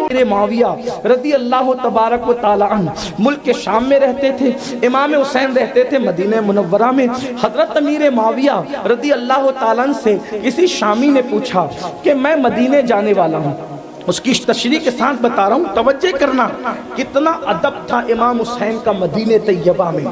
अमीर मुआविया रज़ी अल्लाह तबारक व तआला अन्हु मुल्क के शाम में रहते थे, इमाम हुसैन रहते थे मदीना मुनव्वरा में। हजरत अमीर मुआविया रज़ी अल्लाह तआला अन्हु से किसी शामी ने पूछा कि मैं मदीने जाने वाला हूँ। उसकी तशरीह के साथ बता रहा हूँ, तवज्जो करना, कितना अदब था इमाम हुसैन का मदीने तैयबा में,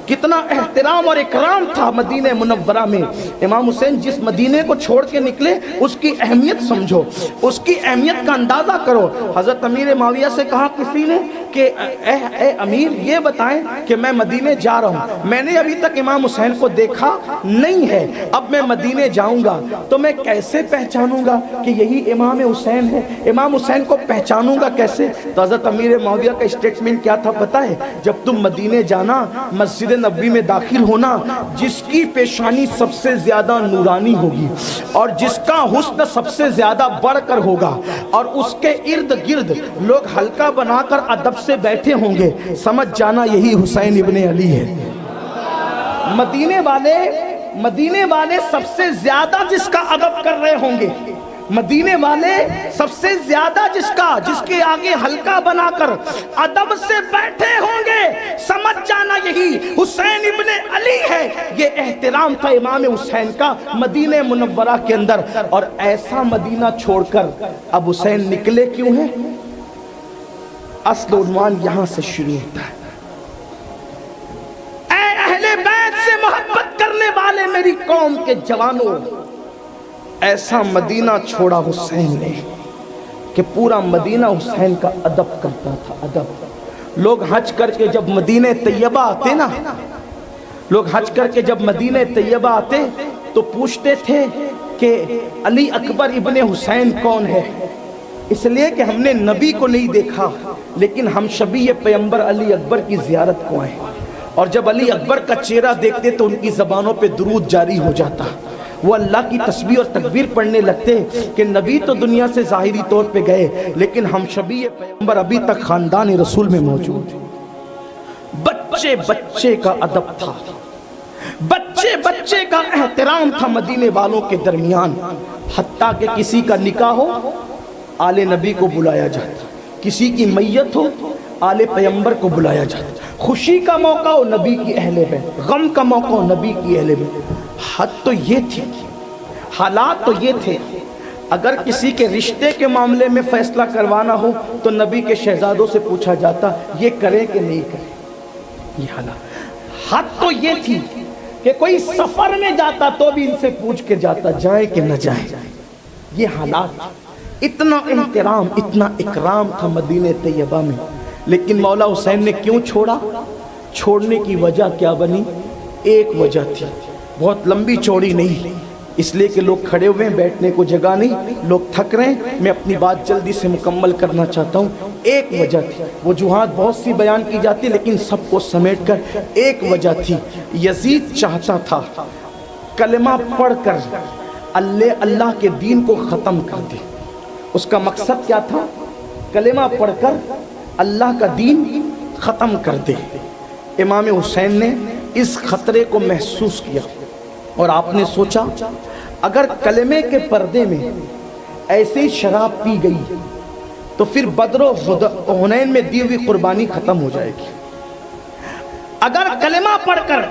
कितना एहतराम और इकराम था मदीने मुनव्वरा में। इमाम हुसैन जिस मदीने को छोड़ के निकले उसकी अहमियत समझो, उसकी अहमियत का अंदाज़ा करो। हज़रत अमीर मुआविया से कहा किसी ने कि ए अमीर ये बताएं कि मैं मदीने जा रहा हूँ, मैंने अभी तक इमाम हुसैन को देखा नहीं है, अब मैं मदीने जाऊँगा तो मैं कैसे पहचानूँगा कि यही इमाम हुसैन है, इमाम हुसैन को पहचानूँगा कैसे? तो हज़रत अमीर मुआविया का स्टेटमेंट क्या था पता है? जब तुम मदीने जाना, मस्जिद नबी में दाखिल होना, जिसकी पेशानी सबसे ज्यादा नूरानी होगी और जिसका हुस्न सबसे ज्यादा बढ़कर होगा और उसके इर्द गिर्द लोग हल्का बनाकर अदब से बैठे होंगे, समझ जाना यही हुसैन इब्ने अली है। मदीने वाले सबसे ज्यादा जिसका अदब कर रहे होंगे, मदीने वाले सबसे ज्यादा जिसके आगे हल्का बनाकर अदब से बैठे होंगे, समझ जाना यही हुसैन इब्ने अली है। ये एहतराम था इमाम हुसैन का मदीने मुनव्वरा के अंदर। और ऐसा मदीना छोड़कर अब हुसैन निकले क्यों हैं? अस्ल उन्वान यहां से शुरू होता है। ऐ अहले बैत से मोहब्बत करने वाले मेरी कौम के जवानों, ऐसा मदीना छोड़ा हुसैन ने कि पूरा मदीना हुसैन का अदब करता था। अदब लोग हज करके जब मदीने तैयबा आते ना, लोग हज करके जब मदीने तैयबा आते तो पूछते थे कि अली अकबर इब्ने हुसैन कौन है, इसलिए कि हमने नबी को नहीं देखा लेकिन हम शबीह पैगंबर अली अकबर की ज़ियारत को आए। और जब अली अकबर का चेहरा देखते तो उनकी ज़बानों पे दुरूद जारी हो जाता, वो अल्लाह की तस्बीह और तकबीर पढ़ने लगते कि नबी तो दुनिया से ज़ाहिरी तौर पे गए लेकिन हम शबीह पैगंबर अभी तक खानदान रसूल में मौजूद। बच्चे बच्चे का अदब था, बच्चे बच्चे का एहतराम था मदीने वालों के दरमियान। हत्ता कि किसी का निकाह हो आले नबी को बुलाया जाता, किसी की मैयत हो आले पैगंबर को बुलाया जाता, खुशी का मौका हो नबी की अहले बैत, गम का मौका हो नबी की अहले बैत। हद तो ये थी, हालात तो ये थे, अगर किसी के रिश्ते के मामले में फैसला करवाना हो तो नबी के शहजादों से पूछा जाता ये करें कि नहीं करें। ये हालात, हद तो ये थी कि कोई सफर में जाता तो भी इनसे पूछ के जाता जाए कि न जाए। ये हालात, इतना एहतराम, इतना इकराम था मदीने तैयबा में। लेकिन मौला हुसैन ने क्यों छोड़ा? छोड़ने की वजह क्या बनी? एक वजह थी, बहुत लंबी चौड़ी नहीं, इसलिए कि लोग खड़े हुए हैं, बैठने को जगह नहीं, लोग थक रहे हैं, मैं अपनी बात जल्दी से मुकम्मल करना चाहता हूँ। एक वजह थी, वजूहात बहुत सी बयान की जाती लेकिन सबको समेट कर एक वजह थी, यजीद चाहता था कलमा पढ़कर अल्लाह के दीन को ख़त्म कर दे। उसका मकसद क्या था? कलमा पढ़कर अल्लाह का दीन ख़त्म कर दे। इमाम हुसैन ने इस ख़तरे को महसूस किया और आपने सोचा अगर कलमे के पर्दे में ऐसे ही शराब पी गई तो फिर बदर हुनैन में दी हुई कुर्बानी ख़त्म हो जाएगी। अगर कलमा पढ़कर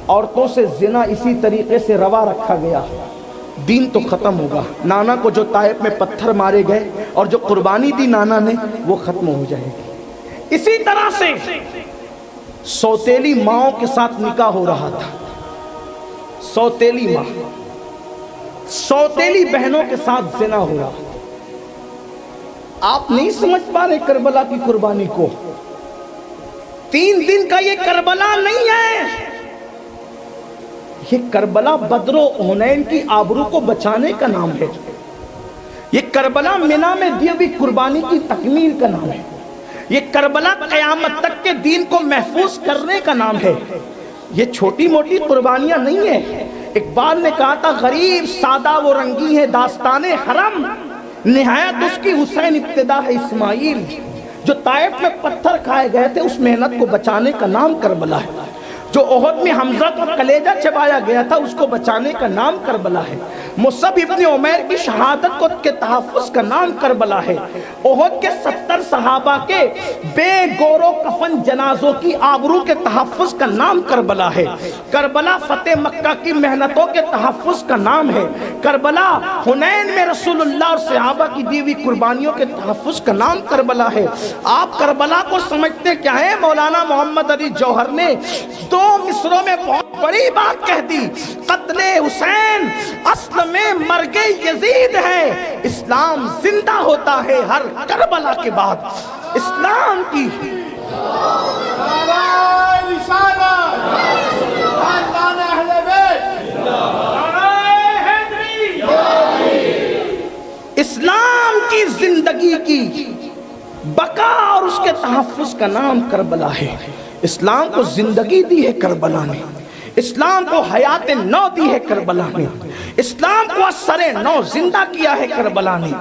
औरतों से जिना इसी तरीके से रवा रखा गया, दीन तो ख़त्म होगा। नाना को जो ताइफ में पत्थर मारे गए और जो कुर्बानी दी नाना ने वो ख़त्म हो जाएगी। इसी तरह से सौतेली माओं के साथ निकाह हो रहा था, सौतेली माँ, सौतेली बहनों के साथ जिना हो रहा था। आप नहीं समझ पा रहे करबला की कुर्बानी को। 3 दिन का ये करबला नहीं है, ये करबला बद्र हुनैन की आबरू को बचाने का नाम है। ये करबला मिना में दी हुई कुर्बानी की तकमील का नाम है। ये करबला क़यामत तक के दीन को महफूज करने का नाम है। ये छोटी मोटी कुर्बानियां नहीं है। इकबाल ने कहा था गरीब सादा वो रंगी है दास्ताने हरम, निहायत उसकी हुसैन इब्तिदा है इस्माइल। जो ताइफ में पत्थर खाए गए थे उस मेहनत को बचाने का नाम करबला है। जो ओहद में हमजा का कलेजा चबाया गया था उसको बचाने का नाम करबला है। मुसअब इब्न उमैर की शहादत को के तहफ़्फ़ुज़ का नाम करबला है। उहद के 70 सहाबा के बेगोरो कफन जनाजों की आबरू के तहफ़्फ़ुज़ का नाम करबला है। करबला फतेह मक्का की मेहनतों के तहफ़्फ़ुज़ का नाम है। करबला हुनैन में रसूलुल्लाह और सहाबा की दी हुई कुर्बानियों के तहफ़्फ़ुज़ का नाम करबला है। आप करबला को समझते क्या है? मौलाना मोहम्मद अली जौहर ने 2 मिसरों में बहुत बड़ी बात कह दी। क़त्ले हुसैन अस्ल में मर्गे यजीद है, इस्लाम जिंदा होता है हर करबला के बाद। इस्लाम की इस्लाम की जिंदगी की बका और उसके तहफ़्फ़ुज़ का नाम करबला है। इस्लाम को जिंदगी दी है करबला ने, इस्लाम को हयात नौ दी है करबला ने, इस्लाम को असरे नौ जिंदा किया है करबला ने,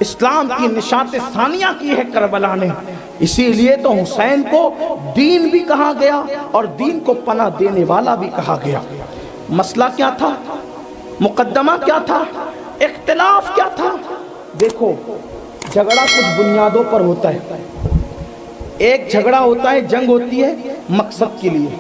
इस्लाम की निशात सानिया की है करबला ने। इसीलिए तो हुसैन को दीन भी कहा गया और दीन को पनाह देने वाला भी कहा गया। मसला क्या था? मुकद्दमा क्या था? इख्तिलाफ क्या था? देखो, झगड़ा कुछ बुनियादों पर होता है। एक झगड़ा होता है, जंग होती है मकसद के लिए,